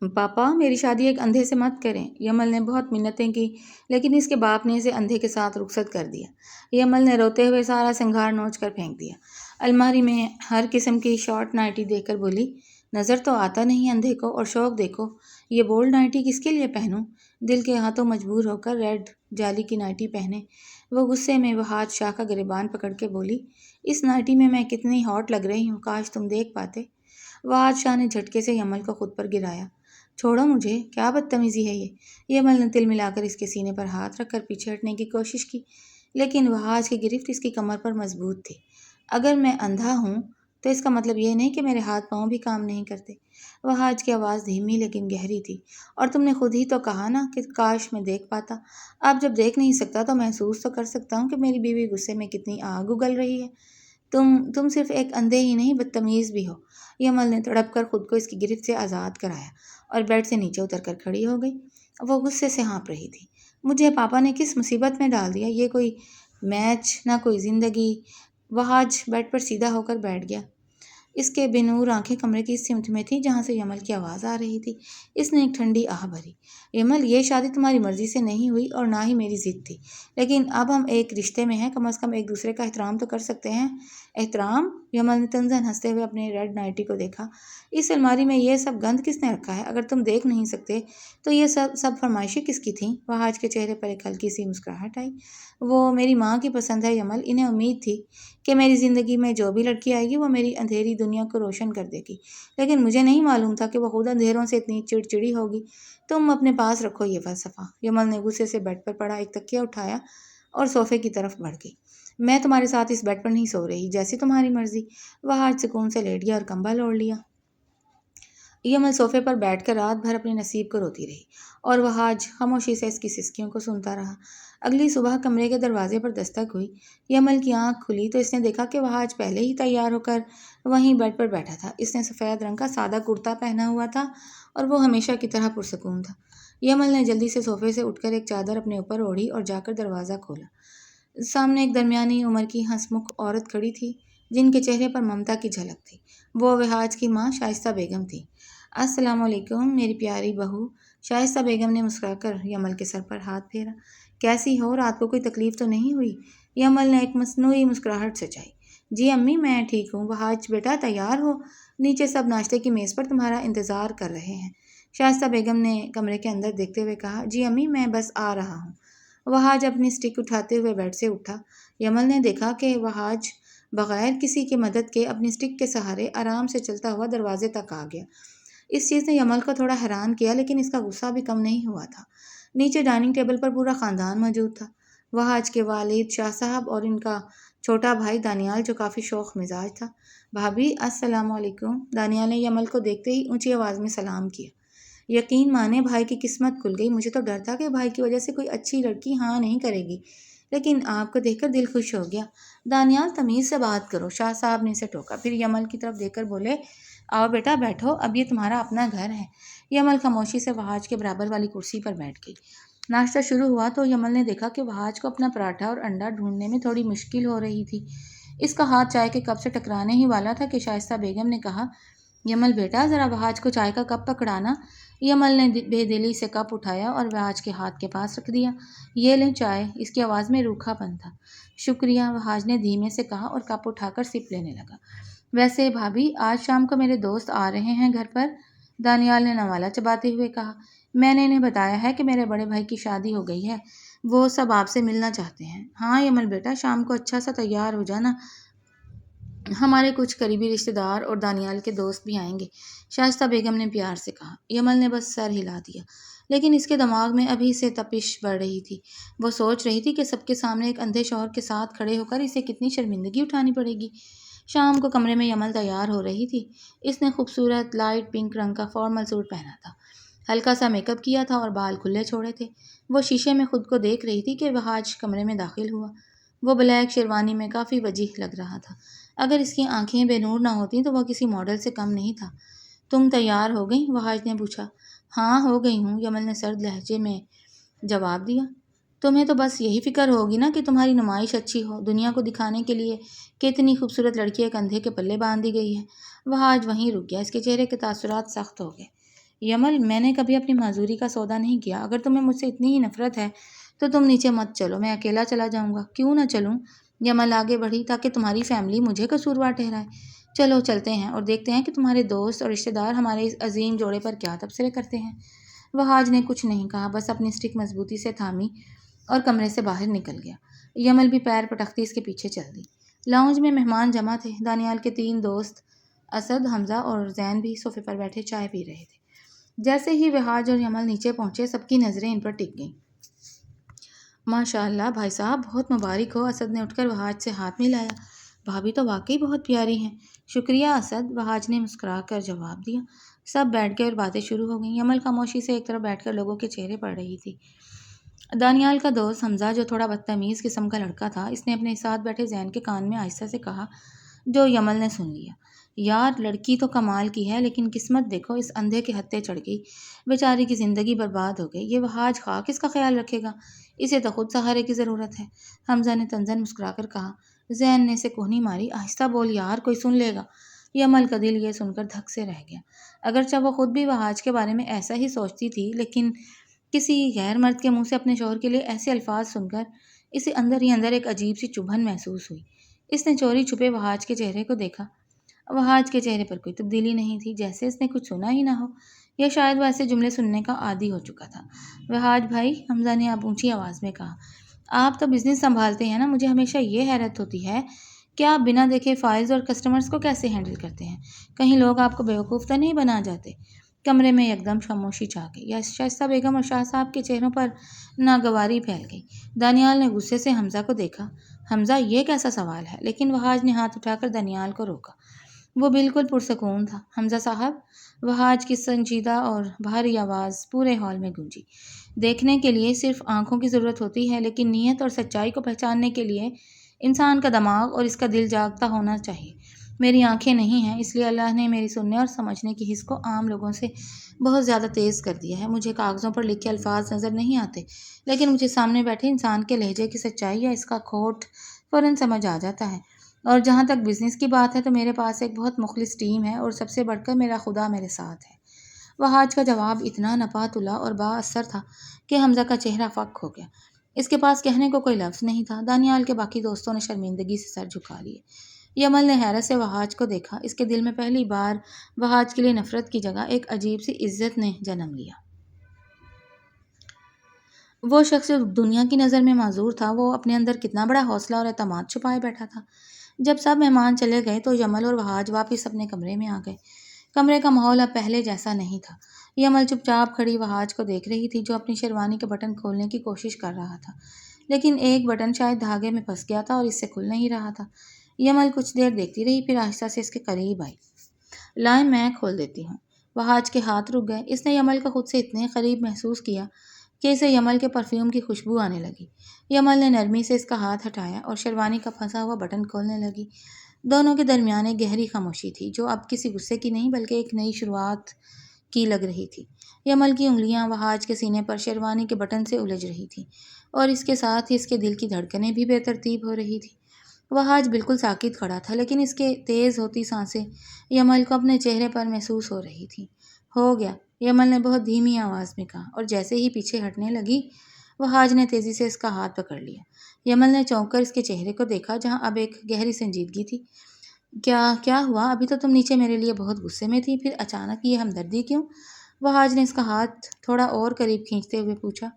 پاپا میری شادی ایک اندھے سے مت کریں۔ یمل نے بہت منتیں کی لیکن اس کے باپ نے اسے اندھے کے ساتھ رخصت کر دیا۔ یمل نے روتے ہوئے سارا سنگھار نوچ کر پھینک دیا۔ الماری میں ہر قسم کی شارٹ نائٹی دیکھ کر بولی، نظر تو آتا نہیں اندھے کو، اور شوق دیکھو، یہ بولڈ نائٹی کس کے لیے پہنوں؟ دل کے ہاتھوں مجبور ہو کر ریڈ جالی کی نائٹی پہنے۔ وہ غصے میں وہ ہاتھ شاہ کا گریبان پکڑ کے بولی، اس نائٹی میں کتنی ہاٹ لگ رہی ہوں، کاش تم دیکھ پاتے۔ وہاج شاہ نے جھٹکے سے یمل کو خود پر گرایا۔ چھوڑو مجھے، کیا بدتمیزی ہے یہ؟ یمل نے تل ملا کر اس کے سینے پر ہاتھ رکھ کر پیچھے ہٹنے کی کوشش کی لیکن وہاج کی گرفت اس کی کمر پر مضبوط تھی۔ اگر میں اندھا ہوں تو اس کا مطلب یہ نہیں کہ میرے ہاتھ پاؤں بھی کام نہیں کرتے۔ وہاج کی آواز دھیمی لیکن گہری تھی، اور تم نے خود ہی تو کہا نا کہ کاش میں دیکھ پاتا۔ اب جب دیکھ نہیں سکتا تو محسوس تو کر سکتا ہوں کہ میری بیوی غصے میں کتنی آگ اگل رہی ہے۔ تم صرف ایک اندھے ہی نہیں بدتمیز بھی ہو۔ یمل نے تڑپ کر خود کو اس کی گرفت سے آزاد کرایا اور بیڈ سے نیچے اتر کر کھڑی ہو گئی۔ وہ غصے سے ہانپ رہی تھی۔ مجھے پاپا نے کس مصیبت میں ڈال دیا؟ یہ کوئی میچ نہ کوئی زندگی۔ وہاج بیڈ پر سیدھا ہو کر بیٹھ گیا۔ اس کے بے نور آنکھیں کمرے کی اس سمت میں تھیں جہاں سے یمل کی آواز آ رہی تھی۔ اس نے ایک ٹھنڈی آہ بھری۔ یمل، یہ شادی تمہاری مرضی سے نہیں ہوئی اور نہ ہی میری ضد تھی، لیکن اب ہم ایک رشتے میں ہیں، کم از کم ایک دوسرے کا احترام تو کر سکتے ہیں۔ احترام؟ یمل نے تنزن ہنستے ہوئے اپنے ریڈ نائٹی کو دیکھا۔ اس الماری میں یہ سب گند کس نے رکھا ہے؟ اگر تم دیکھ نہیں سکتے تو یہ سب فرمائشیں کس کی تھیں؟ وہاج کے چہرے پر ایک ہلکی سی مسکراہٹ آئی۔ وہ میری ماں کی پسند ہے یمل، انہیں امید تھی کہ میری زندگی میں جو بھی لڑکی آئے گی وہ میری اندھیری دنیا کو روشن کر دے گی، لیکن مجھے نہیں معلوم تھا کہ وہ خود اندھیروں سے اتنی چڑچڑی ہوگی۔ تم اپنے پاس رکھو یہ فلسفہ۔ یمل نے غصے سے بیڈ پر پڑا ایک تکیہ اٹھایا اور صوفے کی طرف بڑھ گئی۔ میں تمہارے ساتھ اس بیڈ پر نہیں سو رہی، جیسی تمہاری مرضی۔ وہاج سکون سے لیٹ گیا اور کمبل اوڑھ لیا۔ یمل صوفے پر بیٹھ کر رات بھر اپنے نصیب کو روتی رہی اور وہاج خاموشی سے اس کی سسکیوں کو سنتا رہا۔ اگلی صبح کمرے کے دروازے پر دستک ہوئی۔ یمل کی آنکھ کھلی تو اس نے دیکھا کہ وہاج پہلے ہی تیار ہو کر وہیں بیڈ پر بیٹھا تھا۔ اس نے سفید رنگ کا سادہ کرتا پہنا ہوا تھا اور وہ ہمیشہ کی طرح پرسکون تھا۔ یمل نے جلدی سے صوفے سے اٹھ کر ایک چادر اپنے اوپر اوڑھی اور جا کر دروازہ کھولا۔ سامنے ایک درمیانی عمر کی ہنس مکھ عورت کھڑی تھی جن کے چہرے پر ممتا کی جھلک تھی۔ وہ وہاج کی ماں شائستہ بیگم تھی۔ السلام علیکم میری پیاری بہو۔ شائستہ بیگم نے مسکرا کر یمل کے سر پر ہاتھ پھیرا۔ کیسی ہو؟ رات کو کوئی تکلیف تو نہیں ہوئی؟ یمل نے ایک مصنوعی مسکراہٹ سجائی۔ جی امی، میں ٹھیک ہوں۔ وہاج بیٹا تیار ہو، نیچے سب ناشتے کی میز پر تمہارا انتظار کر رہے ہیں۔ شائستہ بیگم نے کمرے کے اندر دیکھتے ہوئے کہا۔ جی امی، میں بس آ رہا ہوں۔ وہاج اپنی سٹک اٹھاتے ہوئے بیڈ سے اٹھا۔ یمل نے دیکھا کہ وہاج بغیر کسی کی مدد کے اپنی سٹک کے سہارے آرام سے چلتا ہوا دروازے تک آ گیا۔ اس چیز نے یمل کو تھوڑا حیران کیا لیکن اس کا غصہ بھی کم نہیں ہوا تھا۔ نیچے ڈائننگ ٹیبل پر پورا خاندان موجود تھا۔ وہاج کے والد شاہ صاحب اور ان کا چھوٹا بھائی دانیال جو کافی شوخ مزاج تھا۔ بھابھی السلام علیکم۔ دانیال نے یمل کو دیکھتے ہی اونچی آواز میں سلام کیا۔ یقین مانے بھائی کی قسمت کھل گئی۔ مجھے تو ڈر تھا کہ بھائی کی وجہ سے کوئی اچھی لڑکی ہاں نہیں کرے گی، لیکن آپ کو دیکھ کر دل خوش ہو گیا۔ دانیال تمیز سے بات کرو، شاہ صاحب نے اسے ٹوکا، پھر یمل کی طرف دیکھ کر بولے، آؤ بیٹا بیٹھو، اب یہ تمہارا اپنا گھر ہے۔ یمل خاموشی سے وہاج کے برابر والی کرسی پر بیٹھ گئی۔ ناشتہ شروع ہوا تو یمل نے دیکھا کہ وہاج کو اپنا پراٹھا اور انڈا ڈھونڈنے میں تھوڑی مشکل ہو رہی تھی۔ اس کا ہاتھ چائے کے کپ سے ٹکرانے ہی والا تھا کہ شائستہ بیگم نے کہا، یمل بیٹا ذرا وہاج کو چائے کا کپ پکڑانا۔ یمل نے بے دلی سے کپ اٹھایا اور وہاج کے ہاتھ کے پاس رکھ دیا۔ یہ لیں چائے۔ اس کی آواز میں روکھا پن تھا۔ شکریہ، وہاج نے دھیمے سے کہا اور کپ اٹھا کر سپ لینے لگا۔ ویسے بھابھی، آج شام کو میرے دوست آ رہے ہیں گھر پر، دانیال نے نوالا چباتے ہوئے کہا۔ میں نے انہیں بتایا ہے کہ میرے بڑے بھائی کی شادی ہو گئی ہے، وہ سب آپ سے ملنا چاہتے ہیں۔ ہاں یمل بیٹا، شام کو اچھا سا تیار ہو جانا، ہمارے کچھ قریبی رشتے دار اور دانیال کے دوست بھی آئیں گے، شائستہ بیگم نے پیار سے کہا۔ یمل نے بس سر ہلا دیا، لیکن اس کے دماغ میں ابھی سے تپش بڑھ رہی تھی۔ وہ سوچ رہی تھی کہ سب کے سامنے ایک اندھے شوہر کے ساتھ کھڑے ہو کر اسے کتنی شرمندگی اٹھانی پڑے گی۔ شام کو کمرے میں یمل تیار ہو رہی تھی۔ اس نے خوبصورت لائٹ پنک رنگ کا فارمل سوٹ پہنا تھا، ہلکا سا میک اپ کیا تھا اور بال کھلے چھوڑے تھے۔ وہ شیشے میں خود کو دیکھ رہی تھی کہ وہاج کمرے میں داخل ہوا۔ وہ بلیک شیروانی میں کافی وجیح لگ رہا تھا۔ اگر اس کی آنکھیں بے نور نہ ہوتیں تو وہ کسی ماڈل سے کم نہیں تھا۔ تم تیار ہو گئیں؟ وہاج نے پوچھا۔ ہاں ہو گئی ہوں، یمل نے سرد لہجے میں جواب دیا۔ تمہیں تو بس یہی فکر ہوگی نا کہ تمہاری نمائش اچھی ہو، دنیا کو دکھانے کے لیے کہ اتنی خوبصورت لڑکی ایک اندھے کے پلے باندھ دی گئی ہے۔ وہاج وہیں رک گیا، اس کے چہرے کے تاثرات سخت ہو گئے۔ یمل، میں نے کبھی اپنی معذوری کا سودا نہیں کیا. اگر تمہیں مجھ سے اتنی ہی نفرت ہے تو تم نیچے مت چلو، میں اکیلا چلا جاؤں گا. کیوں نہ چلوں؟ یمل آگے بڑھی. تاکہ تمہاری فیملی مجھے قصوروار ٹھہرائے. چلو چلتے ہیں اور دیکھتے ہیں کہ تمہارے دوست اور رشتہ دار ہمارے اس عظیم جوڑے پر کیا تبصرے کرتے ہیں. وہاج نے کچھ نہیں کہا، بس اپنی اسٹک مضبوطی سے تھامی اور کمرے سے باہر نکل گیا. یمل بھی پیر پٹکتی اس کے پیچھے چل دی. لاؤنج میں مہمان جمع تھے. دانیال کے 3 دوست اسد، حمزہ اور زین بھی صوفے پر بیٹھے چائے پی رہے تھے. جیسے ہی وہاج اور یمل نیچے پہنچے، سب کی نظریں ان پر ٹک گئیں. ماشاء اللہ بھائی صاحب، بہت مبارک ہو. اسد نے اٹھ کر وہاج سے ہاتھ ملایا. بھابھی تو واقعی بہت پیاری ہیں. شکریہ اسد، وہاج نے مسکرا کر جواب دیا. سب بیٹھ گئے اور باتیں شروع ہو گئیں. یمل خاموشی سے ایک طرف بیٹھ کر لوگوں کے چہرے پڑھ رہی تھی. دانیال کا دوست حمزہ، جو تھوڑا بدتمیز قسم کا لڑکا تھا، اس نے اپنے ساتھ بیٹھے زین کے کان میں آہستہ سے کہا، جو یمل نے سن لیا. یار، لڑکی تو کمال کی ہے، لیکن قسمت دیکھو، اس اندھے کے ہتھے چڑھ گئی. بیچاری کی زندگی برباد ہو گئی. یہ وہاج خواہ کس کا خیال رکھے گا؟ اسے تو خود سہارے کی ضرورت ہے. حمزہ نے تنزن مسکرا کر کہا. زین نے اسے کوہنی ماری. آہستہ بول یار، کوئی سن لے گا. یمل کا دل یہ سن کر دھک سے رہ گیا. اگرچہ وہ خود بھی وہاج کے بارے میں ایسا ہی سوچتی تھی، لیکن کسی غیر مرد کے منہ سے اپنے شوہر کے لیے ایسے الفاظ سن کر اسے اندر ہی اندر ایک عجیب سی چبھن محسوس ہوئی. اس نے چوری چھپے وہاج کے چہرے کو دیکھا. وہاج کے چہرے پر کوئی تبدیلی نہیں تھی، جیسے اس نے کچھ سنا ہی نہ ہو، یا شاید وہ ایسے جملے سننے کا عادی ہو چکا تھا. وہاج بھائی، حمزہ نے اب اونچی آواز میں کہا، آپ تو بزنس سنبھالتے ہیں نا. مجھے ہمیشہ یہ حیرت ہوتی ہے کہ آپ بنا دیکھے فائلز اور کسٹمرز کو کیسے ہینڈل کرتے ہیں. کہیں لوگ آپ کو بیوقوف تو نہیں بنا جاتے؟ کمرے میں یکدم خاموشی چھا گئی. شائستہ بیگم اور شاہ صاحب کے چہروں پر ناگواری پھیل گئی. دانیال نے غصے سے حمزہ کو دیکھا. حمزہ، یہ کیسا سوال ہے؟ لیکن وہاج نے ہاتھ اٹھا کر دانیال کو روکا. وہ بالکل پرسکون تھا. حمزہ صاحب، وہاج کی سنجیدہ اور بھاری آواز پورے ہال میں گونجی. دیکھنے کے لیے صرف آنکھوں کی ضرورت ہوتی ہے، لیکن نیت اور سچائی کو پہچاننے کے لیے انسان کا دماغ اور اس کا دل جاگتا ہونا چاہیے. میری آنکھیں نہیں ہیں، اس لیے اللہ نے میری سننے اور سمجھنے کی حس کو عام لوگوں سے بہت زیادہ تیز کر دیا ہے. مجھے کاغذوں پر لکھے الفاظ نظر نہیں آتے، لیکن مجھے سامنے بیٹھے انسان کے لہجے کی سچائی یا اس کا کھوٹ فوراً سمجھ آ جاتا ہے. اور جہاں تک بزنس کی بات ہے تو میرے پاس ایک بہت مخلص ٹیم ہے، اور سب سے بڑھ کر میرا خدا میرے ساتھ ہے. وہاج کا جواب اتنا نپا تلا اور با اثر تھا کہ حمزہ کا چہرہ فک ہو گیا. اس کے پاس کہنے کو کوئی لفظ نہیں تھا. دانیال کے باقی دوستوں نے شرمندگی سے سر جھکا لیے. یمل نے حیرت سے وہاج کو دیکھا. اس کے دل میں پہلی بار وہاج کے لیے نفرت کی جگہ ایک عجیب سی عزت نے جنم لیا. وہ شخص جو دنیا کی نظر میں معذور تھا، وہ اپنے اندر کتنا بڑا حوصلہ اور اعتماد چھپائے بیٹھا تھا. جب سب مہمان چلے گئے تو یمل اور وہاج واپس اپنے کمرے میں آ گئے. کمرے کا ماحول اب پہلے جیسا نہیں تھا. یمل چپ چاپ کھڑی وہاج کو دیکھ رہی تھی، جو اپنی شیروانی کے بٹن کھولنے کی کوشش کر رہا تھا، لیکن ایک بٹن شاید دھاگے میں پھنس گیا تھا اور اس سے کھل نہیں رہا تھا. یمل کچھ دیر دیکھتی رہی، پھر آہستہ سے اس کے قریب آئی. لائیں میں کھول دیتی ہوں. وہاج کے ہاتھ رک گئے. اس نے یمل کو خود سے اتنے قریب محسوس کیا کہ اسے یمل کے پرفیوم کی خوشبو آنے لگی. یمل نے نرمی سے اس کا ہاتھ ہٹایا اور شیروانی کا پھنسا ہوا بٹن کھولنے لگی. دونوں کے درمیان ایک گہری خاموشی تھی، جو اب کسی غصے کی نہیں بلکہ ایک نئی شروعات کی لگ رہی تھی. یمل کی انگلیاں وہاج کے سینے پر شیروانی کے بٹن سے الجھ رہی تھیں، اور اس کے ساتھ ہی اس کے دل کی دھڑکنیں بھی بے ترتیب ہو رہی تھیں. وہاج بالکل ساکت کھڑا تھا، لیکن اس کے تیز ہوتی سانسیں یمل کو اپنے چہرے پر محسوس ہو رہی تھیں. ہو گیا، یمل نے بہت دھیمی آواز میں کہا، اور جیسے ہی پیچھے ہٹنے لگی، وہاج نے تیزی سے اس کا ہاتھ پکڑ لیا. یمل نے چونک کر اس کے چہرے کو دیکھا، جہاں اب ایک گہری سنجیدگی تھی. کیا ہوا؟ ابھی تو تم نیچے میرے لیے بہت غصے میں تھی، پھر اچانک یہ ہمدردی کیوں؟ وہاج نے اس کا ہاتھ تھوڑا اور قریب کھینچتے ہوئے پوچھا.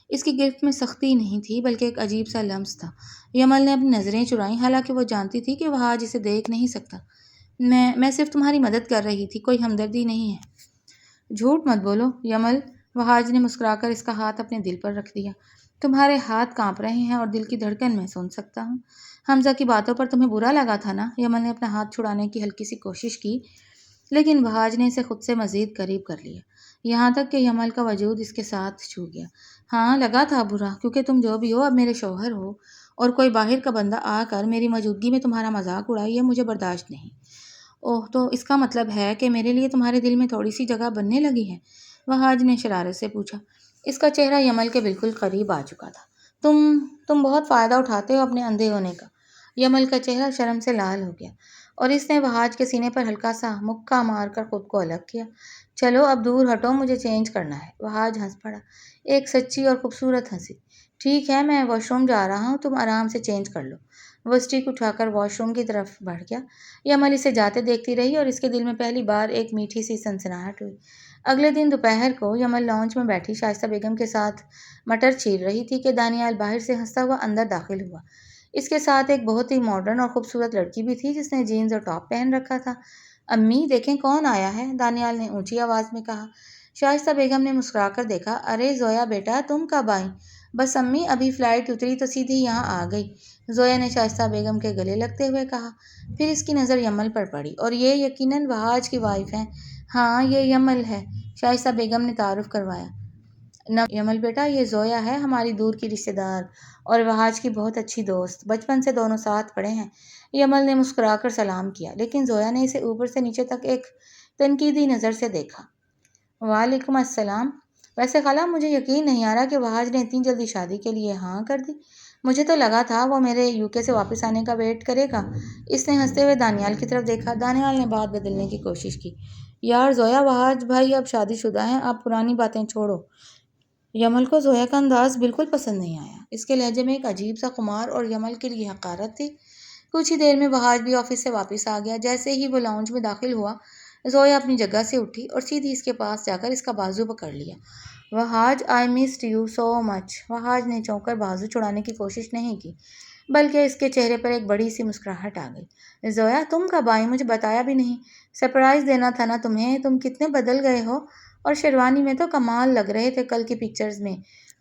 اس کی گرفت میں سختی نہیں تھی، بلکہ ایک عجیب سا لمس تھا. یمل نے اپنی نظریں چرائیں، حالانکہ وہ جانتی تھی کہ وہاج اسے دیکھ نہیں سکتا. میں صرف تمہاری مدد کر رہی تھی، کوئی ہمدردی نہیں ہے. جھوٹ مت بولو یمل. وہاج نے مسکرا کر اس کا ہاتھ اپنے دل پر رکھ دیا. تمہارے ہاتھ کانپ رہے ہیں اور دل کی دھڑکن میں سن سکتا ہوں. حمزہ کی باتوں پر تمہیں برا لگا تھا نا؟ یمل نے اپنا ہاتھ چھڑانے کی ہلکی سی کوشش کی، لیکن وہاج نے اسے خود سے مزید قریب کر لیا، یہاں تک کہ یمل کا وجود اس کے ساتھ چھو گیا. ہاں، لگا تھا برا، کیونکہ تم جو بھی ہو اب میرے شوہر ہو، اور کوئی باہر کا بندہ آ کر میری موجودگی میں تمہارا مذاق اڑائے، یہ مجھے برداشت نہیں. اوہ، تو اس کا مطلب ہے کہ میرے لیے تمہارے دل میں تھوڑی سی جگہ بننے لگی ہے؟ وہاج نے شرارت سے پوچھا. اس کا چہرہ یمل کے بالکل قریب آ چکا تھا. تم بہت فائدہ اٹھاتے ہو اپنے اندھے ہونے کا. یمل کا چہرہ شرم سے لال ہو گیا، اور اس نے وہاج کے سینے پر ہلکا سا مکہ مار کر خود کو الگ کیا. چلو اب دور ہٹو، مجھے چینج کرنا ہے۔ وہاج ہنس پڑا، ایک سچی اور خوبصورت ہنسی۔ ٹھیک ہے، میں واش روم جا رہا ہوں، تم آرام سے چینج کر لو۔ وہ اسٹک اٹھا کر واش روم کی طرف بڑھ گیا۔ یمل اسے جاتے دیکھتی رہی اور اس کے دل میں پہلی بار ایک میٹھی سی سنسناہٹ ہوئی۔ اگلے دن دوپہر کو یمل لاؤنج میں بیٹھی شائستہ بیگم کے ساتھ مٹر چیر رہی تھی کہ دانیال باہر سے ہنستا ہوا اندر داخل ہوا۔ اس کے ساتھ ایک بہت ہی ماڈرن اور خوبصورت لڑکی بھی تھی جس نے جینز اور ٹاپ پہن رکھا تھا۔ امی دیکھیں کون آیا ہے، دانیال نے اونچی آواز میں کہا۔ شائستہ بیگم نے مسکرا کر دیکھا۔ ارے زویا بیٹا، تم کب آئیں؟ بس امی، ابھی فلائٹ اتری تو سیدھی یہاں آ گئی، زویا نے شائستہ بیگم کے گلے لگتے ہوئے کہا۔ پھر اس کی نظر یمل پر پڑی۔ اور یہ یقیناً وہاج کی وائف ہیں؟ ہاں، یہ یمل ہے، شائستہ بیگم نے تعارف کروایا۔ یمل بیٹا، یہ زویا ہے، ہماری دور کی رشتہ دار اور وہاج کی بہت اچھی دوست، بچپن سے دونوں ساتھ پڑھے ہیں۔ یمل نے مسکرا کر سلام کیا، لیکن زویا نے اسے اوپر سے نیچے تک ایک تنقیدی نظر سے دیکھا۔ وعلیکم السلام۔ ویسے خالہ، مجھے یقین نہیں آ رہا کہ وہاج نے اتنی جلدی شادی کے لیے ہاں کر دی۔ مجھے تو لگا تھا وہ میرے UK سے واپس آنے کا ویٹ کرے گا۔ اس نے ہنستے ہوئے دانیال کی طرف دیکھا۔ دانیال نے بات بدلنے کی کوشش کی۔ یار زویا، وہاج بھائی اب شادی شدہ ہیں، آپ پرانی باتیں چھوڑو۔ یمل کو زویا کا انداز بالکل پسند نہیں آیا۔ اس کے لہجے میں ایک عجیب سا خمار اور یمل کے لیے حقارت تھی۔ کچھ ہی دیر میں وہاج بھی آفس سے واپس آ گیا۔ جیسے ہی وہ لاؤنج میں داخل ہوا، زویا اپنی جگہ سے اٹھی اور سیدھی اس کے پاس جا کر اس کا بازو پکڑ لیا۔ وہاج، آئی مسڈ یو سو مچ۔ وہاج نے چونک کر بازو چھڑانے کی کوشش نہیں کی، بلکہ اس کے چہرے پر ایک بڑی سی مسکراہٹ آ گئی۔ زویا، تم کب آئی؟ مجھے بتایا بھی نہیں۔ سرپرائز دینا تھا نا تمہیں، تم کتنے بدل گئے ہو، اور شیروانی میں تو کمال لگ رہے تھے کل کی پکچرز میں،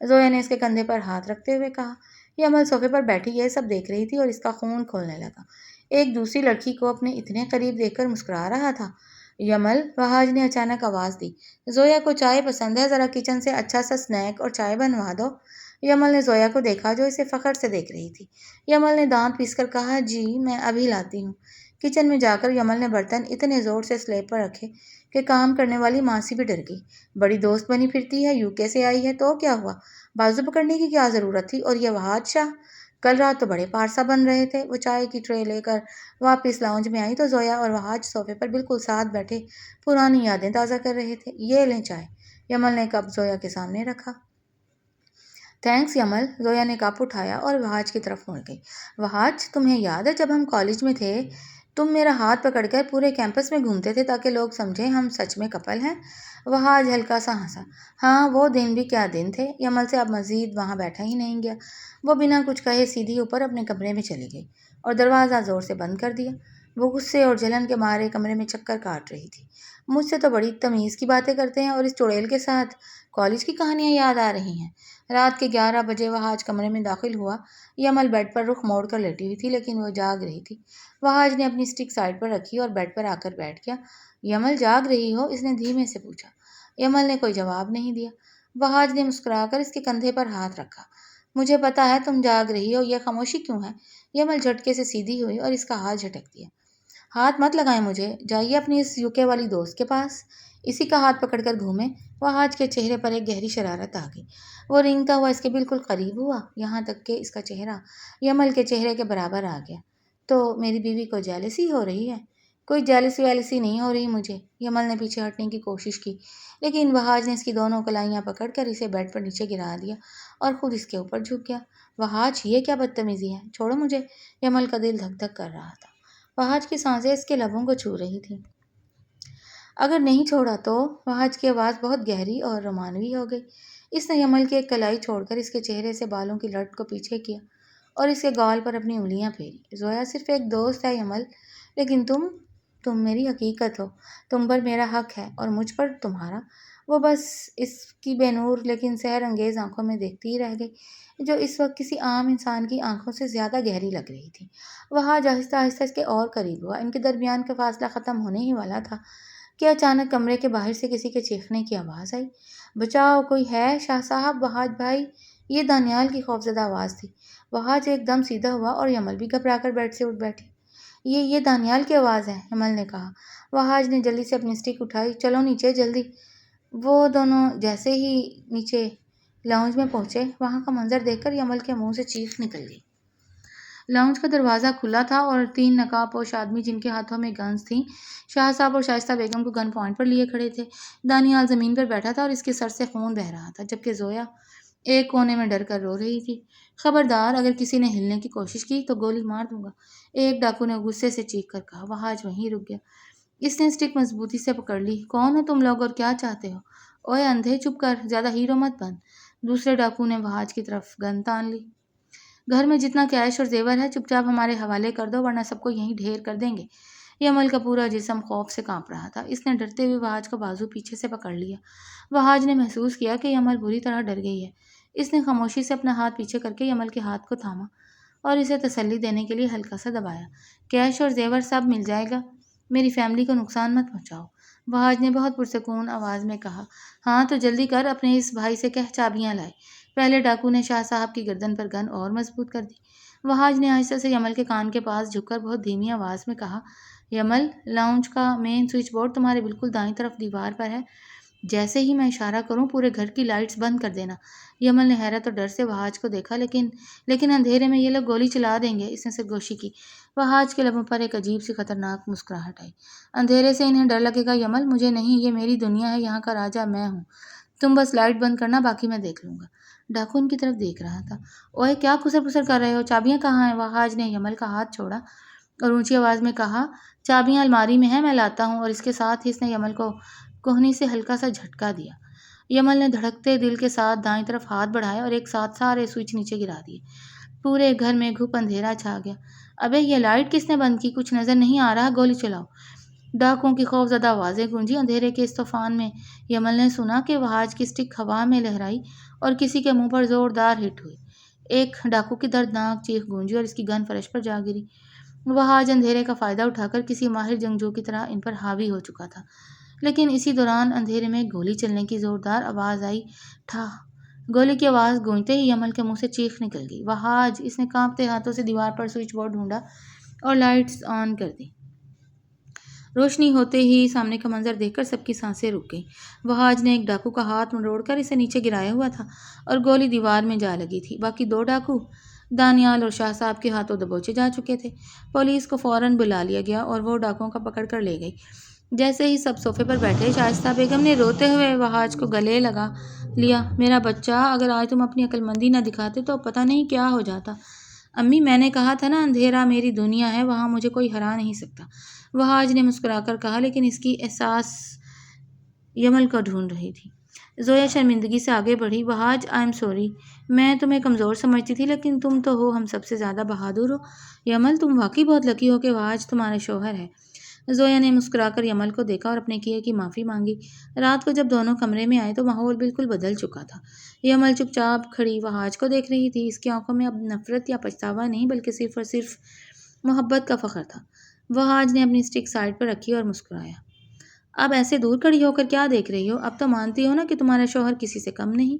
زویا نے اس کے کندھے پر ہاتھ رکھتے ہوئے کہا۔ یمل صوفے پر بیٹھی یہ سب دیکھ رہی تھی اور اس کا خون کھولنے لگا۔ ایک دوسری لڑکی کو اپنے اتنے قریب دیکھ کر مسکرا رہا تھا۔ یمل، وہاج نے اچانک آواز دی، زویا کو چائے پسند ہے، ذرا کچن سے اچھا سا سنیک اور چائے بنوا دو۔ یمل نے زویا کو دیکھا جو اسے فخر سے دیکھ رہی تھی۔ یمل نے دانت پیس کر کہا، جی میں ابھی لاتی ہوں۔ کچن میں جا کر یمل نے برتن اتنے زور سے سلیب پر رکھے کہ کام کرنے والی ماسی بھی ڈر گئی۔ بڑی دوست بنی پھرتی ہے، UK سے آئی ہے تو کیا ہوا، بازو پکڑنے کی کیا ضرورت تھی؟ اور یہ وہاج شاہ، کل رات تو بڑے پارسا بن رہے تھے۔ وہ چائے کی ٹرے لے کر واپس لاؤنج میں آئی تو زویا اور وہاج صوفے پر بالکل ساتھ بیٹھے پرانی یادیں تازہ کر رہے تھے۔ یہ لیں چائے، یمل نے کپ زویا کے سامنے رکھا۔ تھینکس یمل، زویا نے کپ اٹھایا اور وہاج کی طرف مڑ گئی۔ وہاج، تمہیں یاد ہے جب ہم کالج میں تھے، تم میرا ہاتھ پکڑ کر پورے کیمپس میں گھومتے تھے تاکہ لوگ سمجھیں ہم سچ میں کپل ہیں؟ وہاج ہلکا سا ہنسا۔ ہاں، وہ دن بھی کیا دن تھے۔ یمل سے اب مزید وہاں بیٹھا ہی نہیں گیا۔ وہ بنا کچھ کہے سیدھی اوپر اپنے کمرے میں چلی گئی اور دروازہ زور سے بند کر دیا۔ وہ غصے اور جلن کے مارے کمرے میں چکر کاٹ رہی تھی۔ مجھ سے تو بڑی تمیز کی باتیں کرتے ہیں اور اس چڑیل کے ساتھ کالج کی کہانیاں یاد آ رہی ہیں۔ رات کے 11 بجے وہاج کمرے میں داخل ہوا۔ یمل بیڈ پر رخ موڑ کر لیٹی ہوئی تھی لیکن وہ جاگ رہی تھی۔ وہاج نے اپنی اسٹک سائڈ پر رکھی اور بیڈ پر آ کر بیٹھ گیا۔ یمل جاگ رہی ہو؟ اس نے دھیمے سے پوچھا۔ یمل نے کوئی جواب نہیں دیا۔ وہاج نے مسکرا کر اس کے کندھے پر ہاتھ رکھا۔ مجھے پتا ہے تم جاگ رہی ہو، یہ خاموشی کیوں ہے؟ یمل جھٹکے سے سیدھی ہوئی اور اس کا ہاتھ جھٹک دیا۔ ہاتھ مت لگائیں مجھے، جائیے اپنی اس UK والی دوست کے پاس، اسی کا ہاتھ پکڑ کر گھومیں۔ وہاج کے چہرے پر ایک گہری شرارت آ گئی۔ وہ رینگتا ہوا اس کے بالکل قریب ہوا، یہاں تک کہ اس کا چہرہ یمل کے چہرے کے برابر آ گیا۔ تو میری بیوی کو جیلسی ہو رہی ہے؟ کوئی جیلسی ویلسی نہیں ہو رہی مجھے۔ یمل نے پیچھے ہٹنے کی کوشش کی لیکن وہاج نے اس کی دونوں کلائیاں پکڑ کر اسے بیڈ پر نیچے گرا دیا اور خود اس کے اوپر جھک گیا۔ وہاج، یہ کیا بدتمیزی ہے، چھوڑو مجھے۔ یمل کا دل دھک دھک کر رہا تھا۔ وہاج کی سانسیں اس کے لبوں کو چھو رہی تھیں۔ اگر نہیں چھوڑا تو؟ وہاج کی آواز بہت گہری اور رومانوی ہو گئی۔ اس نے یمل کی ایک کلائی چھوڑ کر اس کے چہرے سے بالوں کی لٹ کو پیچھے کیا اور اس کے گال پر اپنی انگلیاں پھیری۔ زویا صرف ایک دوست ہے یمل، لیکن تم میری حقیقت ہو، تم پر میرا حق ہے اور مجھ پر تمہارا۔ وہ بس اس کی بے نور لیکن سحر انگیز آنکھوں میں دیکھتی ہی رہ گئی، جو اس وقت کسی عام انسان کی آنکھوں سے زیادہ گہری لگ رہی تھی۔ وہاج آہستہ آہستہ اس کے اور قریب ہوا۔ ان کے درمیان کا فاصلہ ختم ہونے ہی والا تھا کہ اچانک کمرے کے باہر سے کسی کے چیخنے کی آواز آئی۔ بچاؤ، کوئی ہے؟ شاہ صاحب، وہاج بھائی! یہ دانیال کی خوفزدہ آواز تھی۔ وہاج ایک دم سیدھا ہوا اور یمل بھی گھبرا کر بیڈ سے اٹھ بیٹھی۔ یہ دانیال کی آواز ہے، یمل نے کہا۔ وہاج نے جلدی سے اپنی اسٹک اٹھائی۔ چلو نیچے جلدی۔ وہ دونوں جیسے ہی نیچے لاؤنج میں پہنچے، وہاں کا منظر دیکھ کر یمل کے منہ سے چیخ نکل گئی۔ لاؤنج کا دروازہ کھلا تھا اور 3 نقاب پوش آدمی جن کے ہاتھوں میں گنز تھیں شاہ صاحب اور شائستہ بیگم کو گن پوائنٹ پر لیے کھڑے تھے۔ دانیال زمین پر بیٹھا تھا اور اس کے سر سے خون بہہ رہا تھا، جبکہ زویا ایک کونے میں ڈر کر رو رہی تھی۔ خبردار، اگر کسی نے ہلنے کی کوشش کی تو گولی مار دوں گا، ایک ڈاکو نے غصے سے چیخ کر کہا۔ وہاج وہیں رک گیا۔ اس نے اسٹک مضبوطی سے پکڑ لی۔ کون ہو تم لوگ اور کیا چاہتے ہو؟ اوئے اندھے، چپ کر، زیادہ ہیرو مت بن۔ دوسرے ڈاکو نے وہاج کی طرف گن تان لی۔ گھر میں جتنا کیش اور زیور ہے چپ چاپ ہمارے حوالے کر دو ورنہ سب کو یہیں ڈھیر کر دیں گے۔ یمل کا پورا جسم خوف سے کانپ رہا تھا۔ اس نے ڈرتے ہوئے وہاج کا بازو پیچھے سے پکڑ لیا۔ وہاج نے محسوس کیا کہ یمل بری طرح ڈر گئی ہے۔ اس نے خاموشی سے اپنا ہاتھ پیچھے کر کے یمل کے ہاتھ کو تھاما اور اسے تسلی دینے کے لیے ہلکا سا دبایا۔ کیش اور زیور سب مل جائے گا، میری فیملی کو نقصان مت پہنچاؤ، وہاج نے بہت پرسکون آواز میں کہا۔ ہاں تو جلدی کر، اپنے اس بھائی سے کہہ چابیاں لائے۔ پہلے ڈاکو نے شاہ صاحب کی گردن پر گن اور مضبوط کر دی۔ وہاج نے آہستہ سے یمل کے کان کے پاس جھک کر بہت دھیمی آواز میں کہا، یمل، لاؤنج کا مین سوئچ بورڈ تمہارے بالکل دائیں طرف دیوار پر ہے، جیسے ہی میں اشارہ کروں پورے گھر کی لائٹس بند کر دینا۔ یمل نے حیرت اور ڈر سے وہاج کو دیکھا، لیکن اندھیرے میں یہ لوگ گولی چلا دیں گے۔ اس نے سرگوشی کی۔ وہاج کے لبوں پر ایک عجیب سی خطرناک مسکراہٹ آئی۔ اندھیرے سے انہیں ڈر لگے گا یمل، مجھے نہیں، یہ میری دنیا ہے، یہاں کا راجا میں ہوں، تم بس لائٹ بند کرنا، باقی میں دیکھ لوں گا۔ ڈاکو ان کی طرف دیکھ رہا تھا۔ اوئے کیا خسر پسر کر رہے ہو، چابیاں کہاں ہیں؟ وہاج نے یمل کا ہاتھ چھوڑا اور اونچی آواز میں کہا، چابیاں الماری میں ہیں، میں لاتا ہوں، اور اس کے ساتھ ہی اس نے یمل کو کوہنی سے ہلکا سا جھٹکا دیا۔ یمل نے دھڑکتے دل کے ساتھ دائیں طرف ہاتھ بڑھائے اور ایک ساتھ سارے سوئچ نیچے گرا دیے۔ پورے گھر میں گھپ اندھیرا چھا گیا۔ ابے یہ لائٹ کس نے بند کی؟ کچھ نظر نہیں آ رہا، گولی چلاؤ۔ ڈاکوؤں کی خوفزدہ آوازیں گونجی۔ اندھیرے کے اس طوفان میں یمل نے سنا کہ وہاج کی اسٹک ہوا میں لہرائی اور کسی کے منہ پر زوردار ہٹ ہوئی۔ ایک ڈاکو کی دردناک چیخ گونجی اور اس کی گن فرش پر جا گری۔ وہاج اندھیرے کا فائدہ اٹھا کر کسی ماہر جنگجو کی طرح ان پر حاوی ہو چکا تھا، لیکن اسی دوران اندھیرے میں گولی چلنے کی زوردار آواز آئی۔ ٹھا! گولی کی آواز گونجتے ہی یمل کے منہ سے چیخ نکل گئی۔ وہاج! اس نے کانپتے ہاتھوں سے دیوار پر سوئچ بورڈ ڈھونڈا اور لائٹس آن کر دی۔ روشنی ہوتے ہی سامنے کا منظر دیکھ کر سب کی سانسیں رک گئیں۔ وہاج نے ایک ڈاکو کا ہاتھ مروڑ کر اسے نیچے گرایا ہوا تھا اور گولی دیوار میں جا لگی تھی۔ باقی 2 ڈاکو دانیال اور شاہ صاحب کے ہاتھوں دبوچے جا چکے تھے۔ پولیس کو فوراً بلا لیا گیا اور وہ ڈاکوؤں کا پکڑ کر لے گئی۔ جیسے ہی سب صوفے پر بیٹھے، شائستہ بیگم نے روتے ہوئے وہاج کو گلے لگا لیا۔ میرا بچہ، اگر آج تم اپنی عقل مندی نہ دکھاتے تو پتہ نہیں کیا ہو جاتا۔ امی، میں نے کہا تھا نا، اندھیرا میری دنیا ہے، وہاں مجھے کوئی ہرا نہیں سکتا، وہاج نے مسکرا کر کہا، لیکن اس کی احساس یمل کو ڈھونڈ رہی تھی۔ زویا شرمندگی سے آگے بڑھی۔ وہاج، آئی ایم سوری، میں تمہیں کمزور سمجھتی تھی، لیکن تم تو ہو ہم سب سے زیادہ بہادر ہو۔ یمل، تم واقعی بہت لکی ہو کہ وہاج تمہارا شوہر ہے۔ زویا نے مسکرا کر یمل کو دیکھا اور اپنے کیے کی معافی مانگی۔ رات کو جب دونوں کمرے میں آئے تو ماحول بالکل بدل چکا تھا۔ یمل چپ چاپ کھڑی وہاج کو دیکھ رہی تھی۔ اس کی آنکھوں میں اب نفرت یا پچھتاوا نہیں بلکہ صرف اور صرف محبت کا فخر تھا۔ وہاج نے اپنی اسٹک سائڈ پر رکھی اور مسکرایا۔ اب ایسے دور کھڑی ہو کر کیا دیکھ رہی ہو؟ اب تو مانتی ہو نا کہ تمہارا شوہر کسی سے کم نہیں؟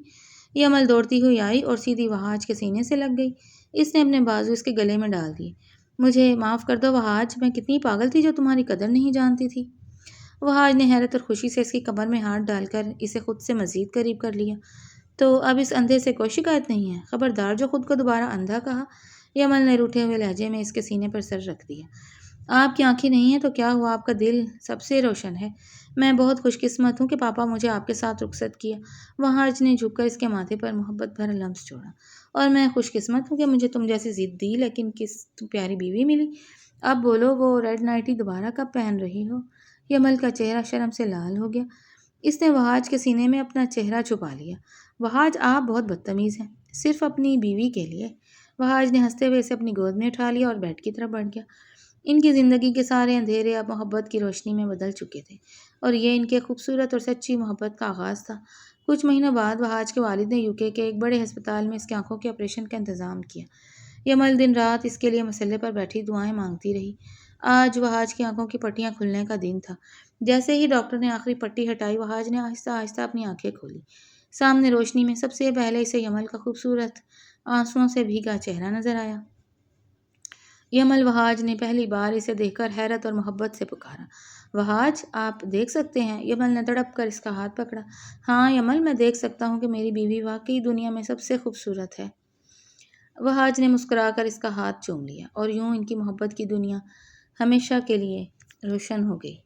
یمل دوڑتی ہوئی آئی اور سیدھی وہاج کے سینے سے لگ گئی۔ اس نے اپنے بازو اس کے گلے میں ڈال دیے۔ مجھے معاف کر دو وہاج، میں کتنی پاگل تھی جو تمہاری قدر نہیں جانتی تھی۔ وہاج نے حیرت اور خوشی سے اس کی کمر میں ہاتھ ڈال کر اسے خود سے مزید قریب کر لیا۔ تو اب اس اندھے سے کوئی شکایت نہیں ہے؟ خبردار جو خود کو دوبارہ اندھا کہا۔ یمل نے روٹھے ہوئے لہجے میں اس کے سینے پر سر رکھ دیا۔ آپ کی آنکھیں نہیں ہیں تو کیا ہوا، آپ کا دل سب سے روشن ہے۔ میں بہت خوش قسمت ہوں کہ پاپا مجھے آپ کے ساتھ رخصت کیا۔ وہاج نے جھک کر اس کے ماتھے پر محبت بھرا لمس چھوڑا۔ اور میں خوش قسمت ہوں کہ مجھے تم جیسی ضدی لیکن کس پیاری بیوی ملی۔ اب بولو، وہ ریڈ نائٹی دوبارہ کب پہن رہی ہو؟ یمل کا چہرہ شرم سے لال ہو گیا۔ اس نے وہاج کے سینے میں اپنا چہرہ چھپا لیا۔ وہاج، آپ بہت بدتمیز ہیں، صرف اپنی بیوی کے لیے۔ وہاج نے ہنستے ہوئے اسے اپنی گود میں اٹھا لیا اور بیڈ کی طرف بڑھ گیا۔ ان کی زندگی کے سارے اندھیرے اب محبت کی روشنی میں بدل چکے تھے اور یہ ان کے خوبصورت اور سچی محبت کا آغاز تھا۔ کچھ مہینوں بعد وہاج کے والد نے UK کے ایک بڑے ہسپتال میں اس کی آنکھوں کے آپریشن کا انتظام کیا۔ یمل دن رات اس کے لیے مسلے پر بیٹھی دعائیں مانگتی رہی۔ آج وہاج کی آنکھوں کی پٹیاں کھلنے کا دن تھا۔ جیسے ہی ڈاکٹر نے آخری پٹی ہٹائی، وہاج نے آہستہ آہستہ اپنی آنکھیں کھولی۔ سامنے روشنی میں سب سے پہلے اسے یمل کا خوبصورت آنسوؤں سے بھیگا چہرہ نظر آیا۔ یمل، وہاج نے پہلی بار اسے دیکھ کر حیرت اور محبت سے پکارا۔ وہاج، آپ دیکھ سکتے ہیں؟ یمل نے تڑپ کر اس کا ہاتھ پکڑا۔ ہاں یمل، میں دیکھ سکتا ہوں کہ میری بیوی واقعی دنیا میں سب سے خوبصورت ہے۔ وہ حاج نے مسکرا کر اس کا ہاتھ چوم لیا اور یوں ان کی محبت کی دنیا ہمیشہ کے لیے روشن ہو گئی۔